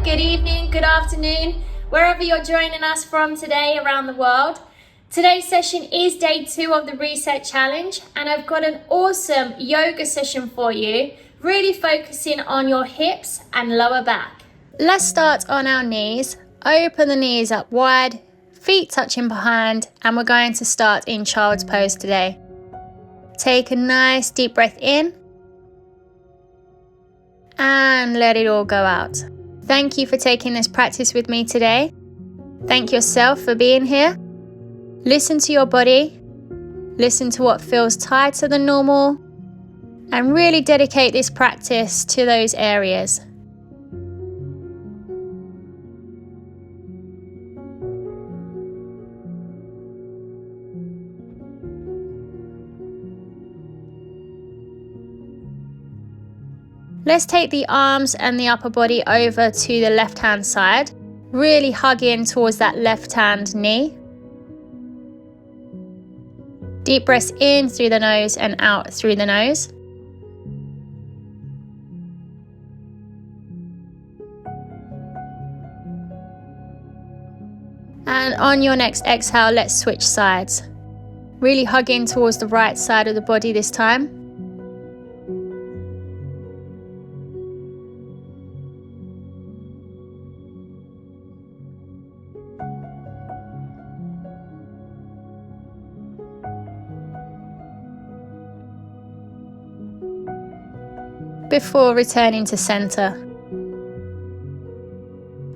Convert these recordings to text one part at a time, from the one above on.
good evening, good afternoon, wherever you're joining us from today around the world. Today's session is day 2 of the Reset Challenge, and I've got an awesome yoga session for you, really focusing on your hips and lower back. Let's start on our knees. Open the knees up wide, feet touching behind, and we're going to start in child's pose today. Take a nice deep breath in and let it all go out. Thank you for taking this practice with me today. Thank yourself for being here. Listen to your body, listen to what feels tighter than normal, and really dedicate this practice to those areas. Let's take the arms and the upper body over to the left hand side, really hug in towards that left hand knee. Deep breaths in through the nose and out through the nose. And on your next exhale, let's switch sides. Really hug in towards the right side of the body this time. Before returning to center.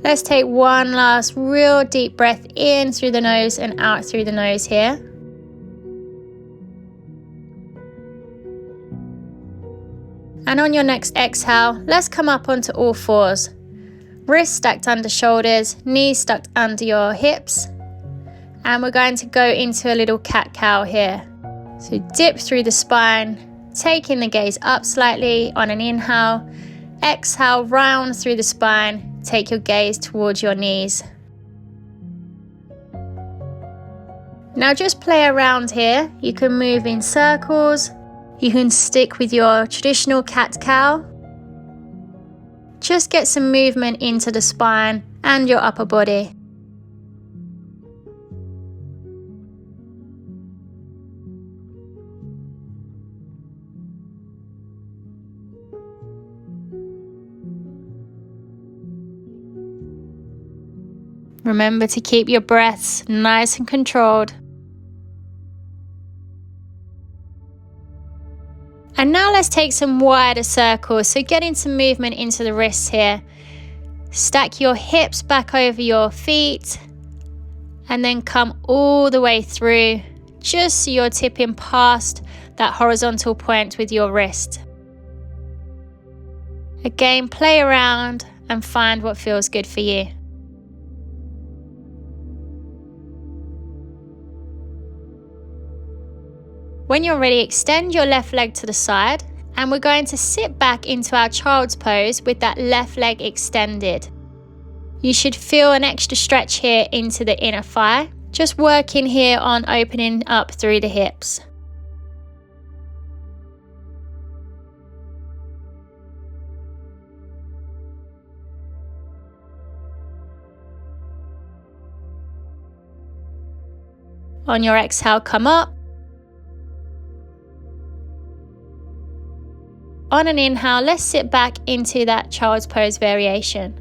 Let's take one last real deep breath in through the nose and out through the nose here. And on your next exhale, let's come up onto all fours. Wrists stacked under shoulders, knees stuck under your hips. And we're going to go into a little cat-cow here. So dip through the spine, taking the gaze up slightly on an inhale. Exhale, round through the spine. Take your gaze towards your knees. Now just play around here. You can move in circles. You can stick with your traditional cat-cow. Just get some movement into the spine and your upper body. Remember to keep your breaths nice and controlled. And now let's take some wider circles. So getting some movement into the wrists here. Stack your hips back over your feet and then come all the way through, just so you're tipping past that horizontal point with your wrist. Again, play around and find what feels good for you. When you're ready, extend your left leg to the side, and we're going to sit back into our child's pose with that left leg extended. You should feel an extra stretch here into the inner thigh, just working here on opening up through the hips. On your exhale, come up. On an inhale, let's sit back into that child's pose variation.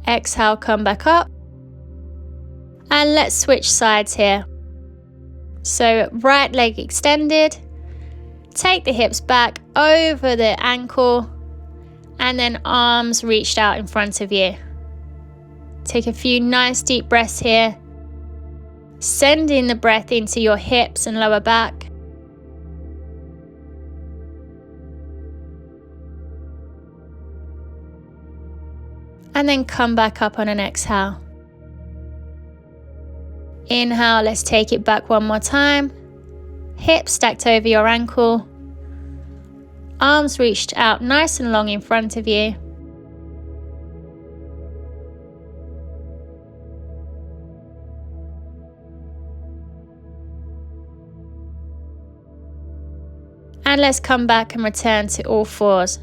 Exhale, come back up. And let's switch sides here. So right leg extended. Take the hips back over the ankle and then arms reached out in front of you. Take a few nice deep breaths here. Sending the breath into your hips and lower back. And then come back up on an exhale. Inhale, let's take it back one more time. Hips stacked over your ankle. Arms reached out nice and long in front of you. And let's come back and return to all fours.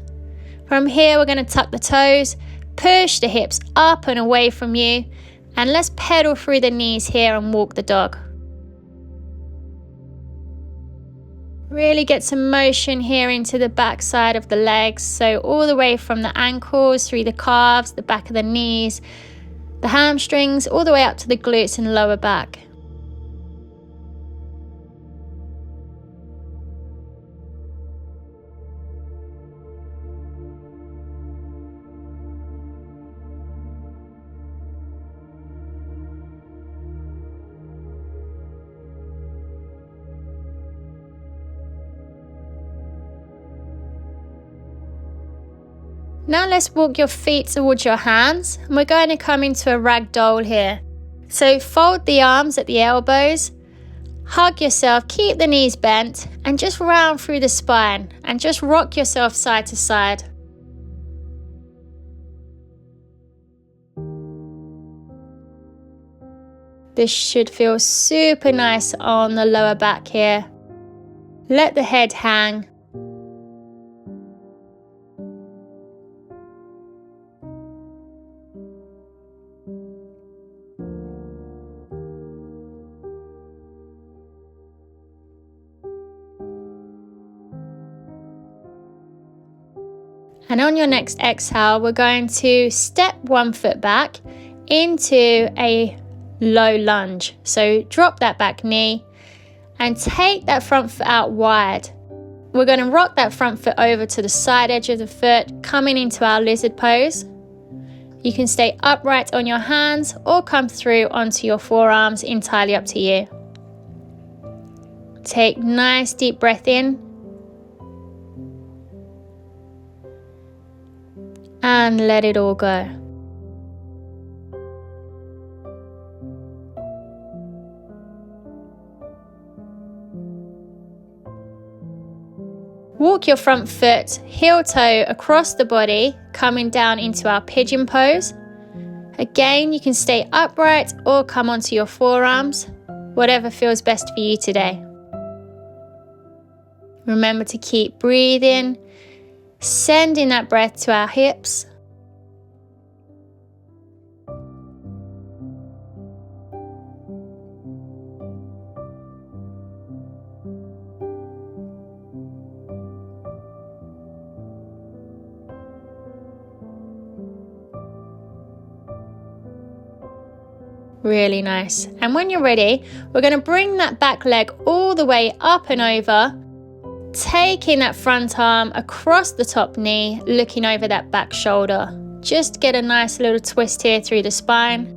From here, we're going to tuck the toes, push the hips up and away from you, and let's pedal through the knees here and walk the dog. Really get some motion here into the back side of the legs, so all the way from the ankles, through the calves, the back of the knees, the hamstrings, all the way up to the glutes and lower back. Now let's walk your feet towards your hands, and we're going to come into a ragdoll here. So fold the arms at the elbows, hug yourself, keep the knees bent, and just round through the spine, and just rock yourself side to side. This should feel super nice on the lower back here. Let the head hang. And on your next exhale, we're going to step one foot back into a low lunge. So drop that back knee and take that front foot out wide. We're going to rock that front foot over to the side edge of the foot, coming into our lizard pose. You can stay upright on your hands or come through onto your forearms, entirely up to you. Take nice deep breath in. And let it all go. Walk your front foot, heel toe across the body, coming down into our pigeon pose. Again, you can stay upright or come onto your forearms, whatever feels best for you today. Remember to keep breathing. Sending that breath to our hips. Really nice. And when you're ready, we're going to bring that back leg all the way up and over. Taking that front arm across the top knee, looking over that back shoulder. Just get a nice little twist here through the spine.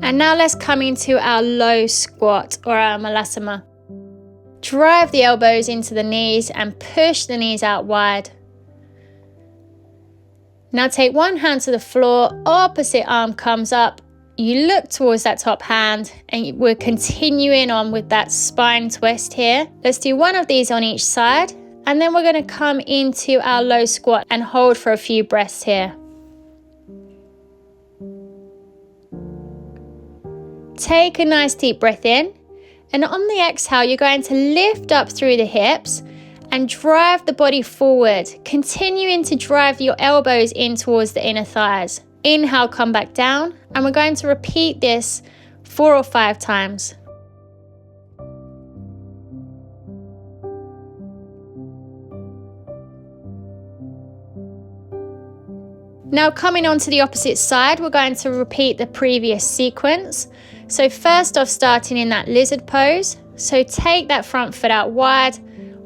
And now let's come into our low squat or our malasana. Drive the elbows into the knees and push the knees out wide. Now take one hand to the floor, opposite arm comes up. You look towards that top hand and we're continuing on with that spine twist here. Let's do one of these on each side and then we're going to come into our low squat and hold for a few breaths here. Take a nice deep breath in. And on the exhale, you're going to lift up through the hips and drive the body forward, continuing to drive your elbows in towards the inner thighs. Inhale, come back down, and we're going to repeat this 4 or 5 times. Now coming on to the opposite side, we're going to repeat the previous sequence. So first off, starting in that lizard pose. So take that front foot out wide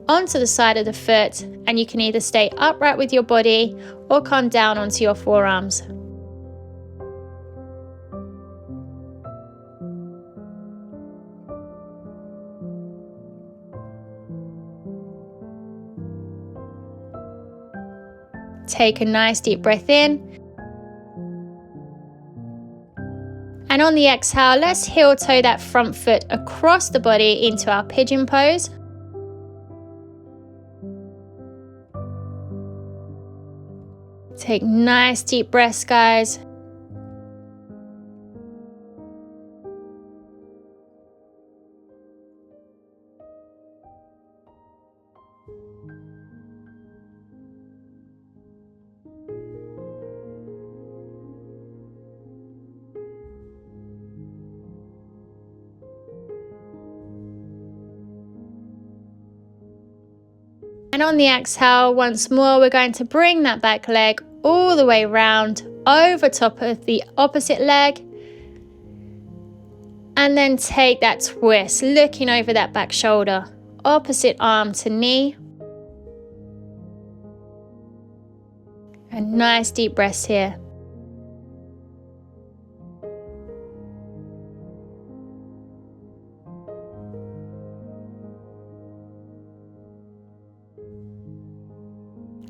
onto the side of the foot, and you can either stay upright with your body or come down onto your forearms. Take a nice deep breath in. And on the exhale, let's heel toe that front foot across the body into our pigeon pose. Take nice deep breaths, guys. And on the exhale, once more, we're going to bring that back leg all the way round over top of the opposite leg. And then take that twist, looking over that back shoulder, opposite arm to knee. And nice deep breaths here.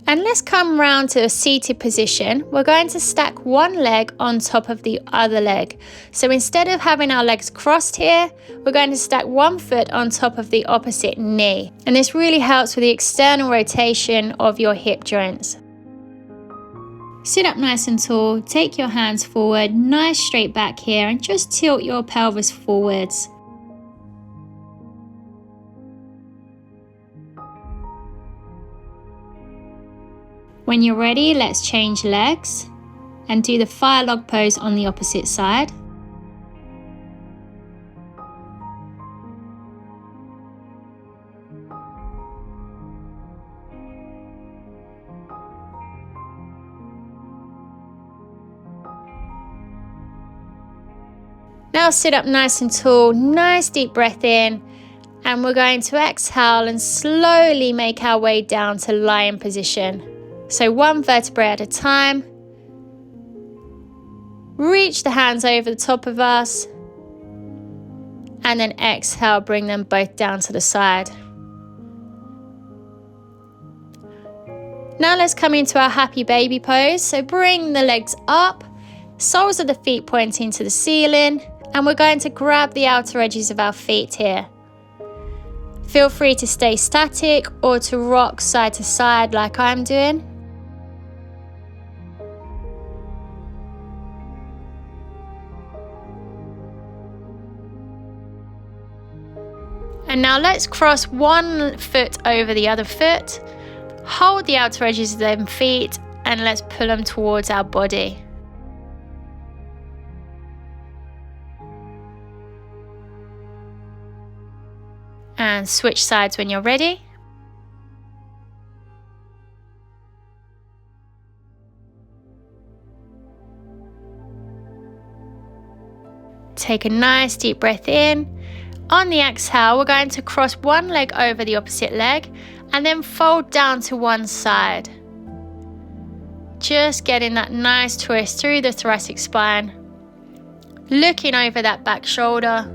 And let's come round to a seated position. We're going to stack one leg on top of the other leg. So instead of having our legs crossed here, we're going to stack one foot on top of the opposite knee. And this really helps with the external rotation of your hip joints. Sit up nice and tall, take your hands forward, nice straight back here, and just tilt your pelvis forwards. When you're ready, let's change legs and do the fire log pose on the opposite side. Now sit up nice and tall, nice deep breath in, and we're going to exhale and slowly make our way down to lion position. So one vertebrae at a time. Reach the hands over the top of us. And then exhale, bring them both down to the side. Now let's come into our happy baby pose. So bring the legs up, soles of the feet pointing to the ceiling, and we're going to grab the outer edges of our feet here. Feel free to stay static or to rock side to side like I'm doing. And now let's cross one foot over the other foot, hold the outer edges of them feet, and let's pull them towards our body. And switch sides when you're ready. Take a nice deep breath in. On the exhale, we're going to cross one leg over the opposite leg and then fold down to one side. Just getting that nice twist through the thoracic spine, looking over that back shoulder.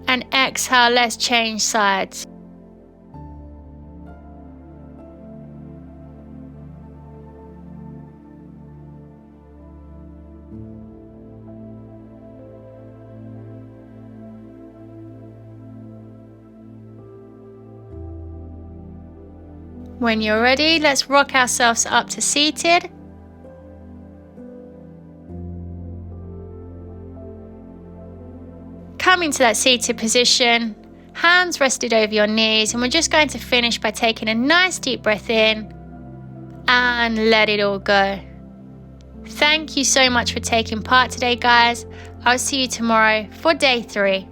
And exhale, let's change sides. When you're ready, let's rock ourselves up to seated. Come into that seated position, hands rested over your knees, and we're just going to finish by taking a nice deep breath in and let it all go. Thank you so much for taking part today, guys. I'll see you tomorrow for day 3.